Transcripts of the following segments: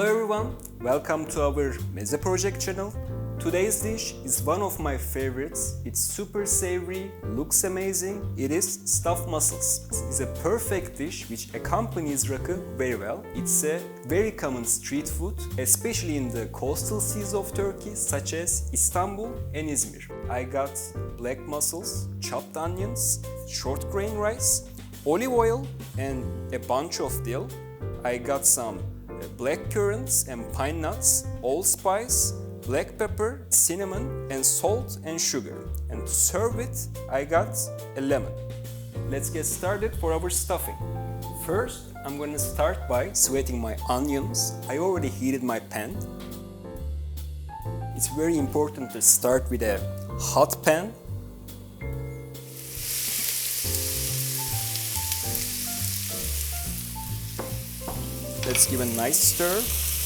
Hello everyone, welcome to our Mezze project channel. Today's dish is one of my favorites. It's super savory, looks amazing. It is stuffed mussels. It's a perfect dish which accompanies rakı very well. It's a very common street food, especially in the coastal seas of Turkey, such as Istanbul and Izmir. I got black mussels, chopped onions, short grain rice, olive oil, and a bunch of dill. I got some black currants and pine nuts, allspice, black pepper, cinnamon, and salt and sugar. And to serve it, I got a lemon. Let's get started for our stuffing. First, I'm going to start by sweating my onions. I already heated my pan. It's very important to start with a hot pan. Let's give a nice stir.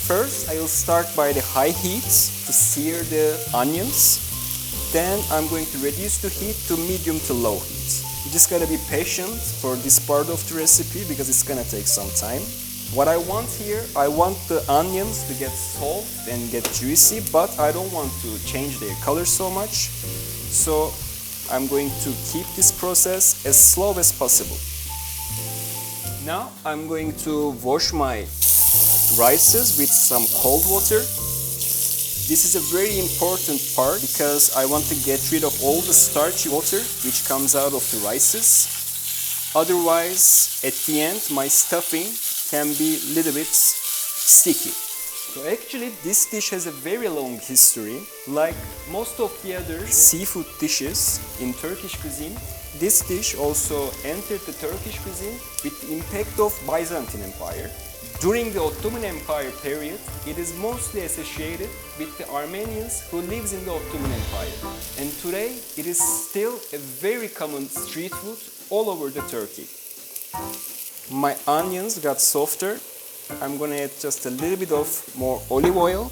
First, I will start by the high heat to sear the onions. Then I'm going to reduce the heat to medium to low heat. You just gotta be patient for this part of the recipe because it's gonna take some time. What I want here, I want the onions to get soft and get juicy, but I don't want to change their color so much. So I'm going to keep this process as slow as possible. Now I'm going to wash my rices with some cold water. This is a very important part because I want to get rid of all the starchy water which comes out of the rices. Otherwise, at the end, my stuffing can be a little bit sticky. So actually, this dish has a very long history. Like most of the other seafood dishes in Turkish cuisine, this dish also entered the Turkish cuisine with the impact of Byzantine Empire. During the Ottoman Empire period, it is mostly associated with the Armenians who lives in the Ottoman Empire. And today, it is still a very common street food all over the Turkey. My onions got softer. I'm gonna add just a little bit of more olive oil.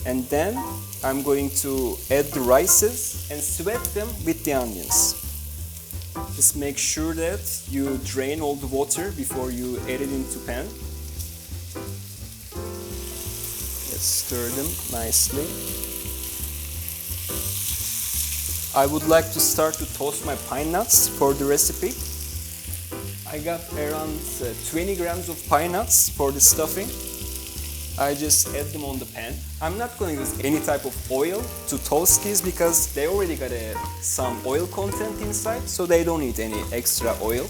And then I'm going to add the rices and sweat them with the onions. Just make sure that you drain all the water before you add it into pan. Let's stir them nicely. I would like to start to toast my pine nuts for the recipe. I got around 20 grams of pine nuts for the stuffing. I just add them on the pan. I'm not going to use any type of oil to toast these because they already got some oil content inside, so they don't need any extra oil.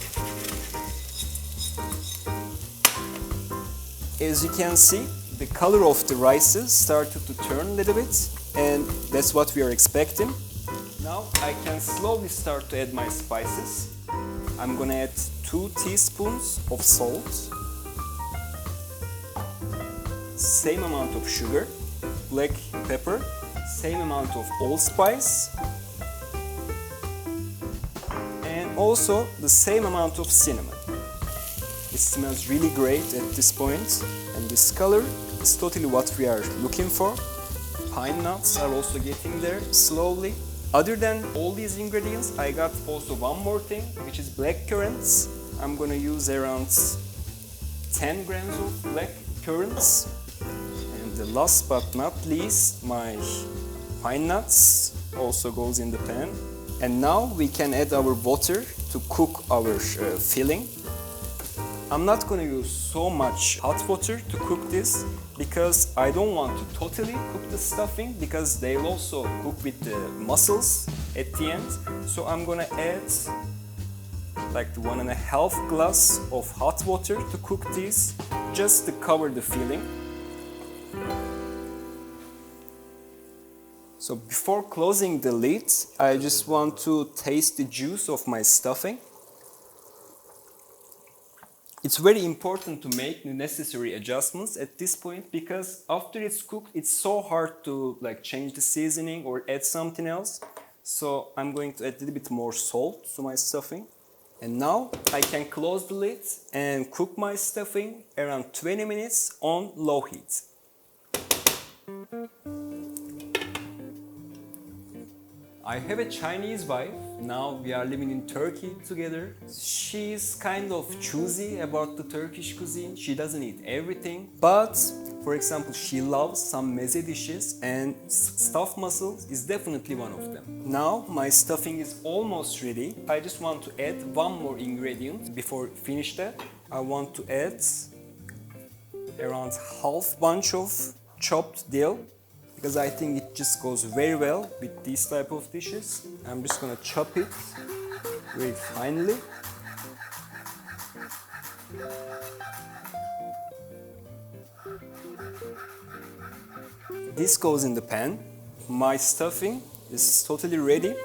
As you can see, the color of the rices started to turn a little bit, and that's what we are expecting. Now I can slowly start to add my spices. I'm gonna add 2 teaspoons of salt, same amount of sugar, black pepper, same amount of allspice, and also the same amount of cinnamon. It smells really great at this point, and this color is totally what we are looking for. Pine nuts are also getting there slowly. Other than all these ingredients, I got also one more thing, which is black currants. I'm gonna use around 10 grams of black currants. And the last but not least, my pine nuts also goes in the pan. And now we can add our water to cook our filling. I'm not going to use so much hot water to cook this because I don't want to totally cook the stuffing because they'll also cook with the mussels at the end. So I'm going to add like 1.5 glass of hot water to cook these just to cover the filling. So before closing the lid, I just want to taste the juice of my stuffing. It's very important to make the necessary adjustments at this point because after it's cooked, it's so hard to change the seasoning or add something else. So I'm going to add a little bit more salt to my stuffing. And now I can close the lid and cook my stuffing around 20 minutes on low heat. I have a Chinese wife. Now we are living in Turkey together. She's kind of choosy about the Turkish cuisine. She doesn't eat everything. But, for example, she loves some mezze dishes and stuffed mussels is definitely one of them. Now my stuffing is almost ready. I just want to add one more ingredient before finish that. I want to add around half bunch of chopped dill, because I think it just goes very well with these type of dishes. I'm just gonna chop it very finely. This goes in the pan. My stuffing is totally ready.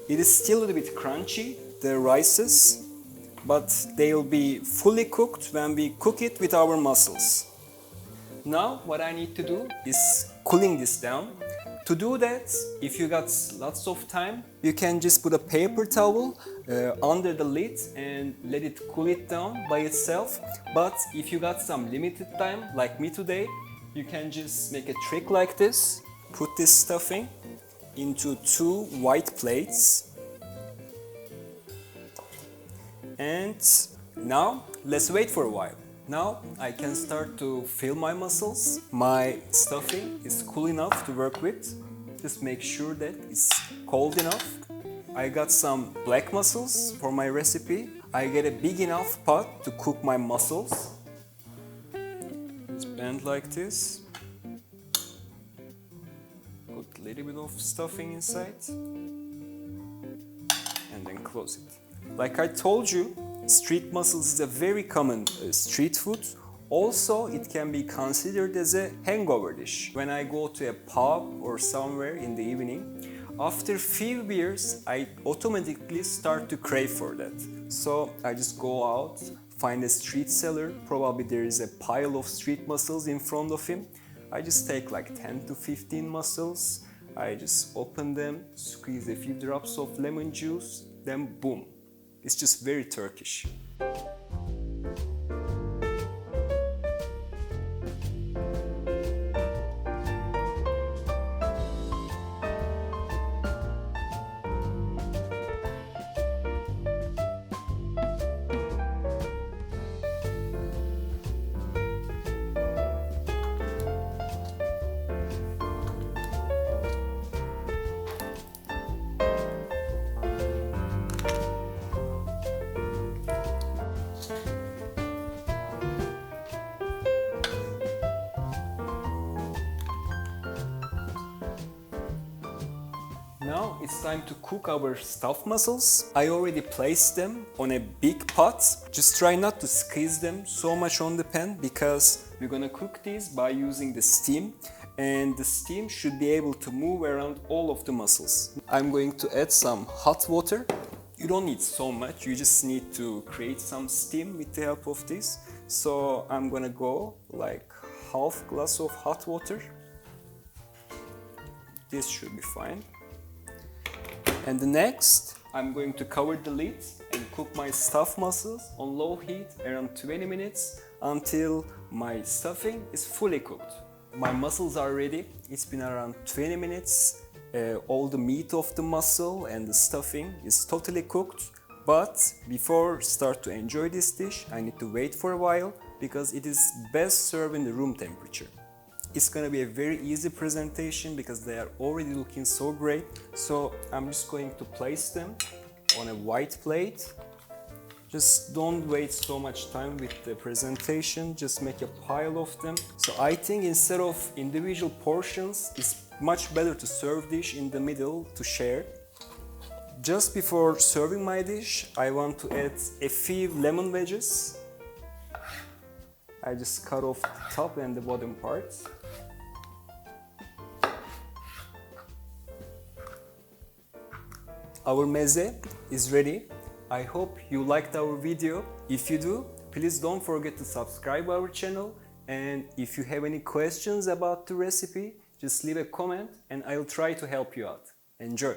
It is still a little bit crunchy, the rices, but they will be fully cooked when we cook it with our mussels. Now what I need to do is cooling this down. To do that, if you got lots of time, you can just put a paper towel under the lid and let it cool it down by itself. But if you got some limited time, like me today, you can just make a trick like this. Put this stuffing into 2 white plates. And now let's wait for a while. Now I can start to fill my mussels. My stuffing is cool enough to work with. Just make sure that it's cold enough. I got some black mussels for my recipe. I get a big enough pot to cook my mussels. It's bent like this. Put a little bit of stuffing inside. And then close it. Like I told you, street mussels is a very common street food. Also, it can be considered as a hangover dish. When I go to a pub or somewhere in the evening, after few beers, I automatically start to crave for that. So I just go out, find a street seller, probably there is a pile of street mussels in front of him. I just take like 10 to 15 mussels. I just open them, squeeze a few drops of lemon juice, then boom. It's just very Turkish. Now it's time to cook our stuffed mussels. I already placed them on a big pot. Just try not to squeeze them so much on the pan because we're gonna cook these by using the steam, and the steam should be able to move around all of the mussels. I'm going to add some hot water. You don't need so much, you just need to create some steam with the help of this. So I'm gonna go like half glass of hot water. This should be fine. And the next, I'm going to cover the lid and cook my stuffed mussels on low heat around 20 minutes until my stuffing is fully cooked. My mussels are ready. It's been around 20 minutes. All the meat of the mussel and the stuffing is totally cooked. But before start to enjoy this dish, I need to wait for a while because it is best served in the room temperature. It's gonna be a very easy presentation because they are already looking so great. So I'm just going to place them on a white plate. Just don't wait so much time with the presentation, just make a pile of them. So I think instead of individual portions, it's much better to serve dish in the middle to share. Just before serving my dish, I want to add a few lemon wedges. I just cut off the top and the bottom parts. Our mezze is ready. I hope you liked our video. If you do, please don't forget to subscribe our channel. And if you have any questions about the recipe, just leave a comment and I'll try to help you out. Enjoy!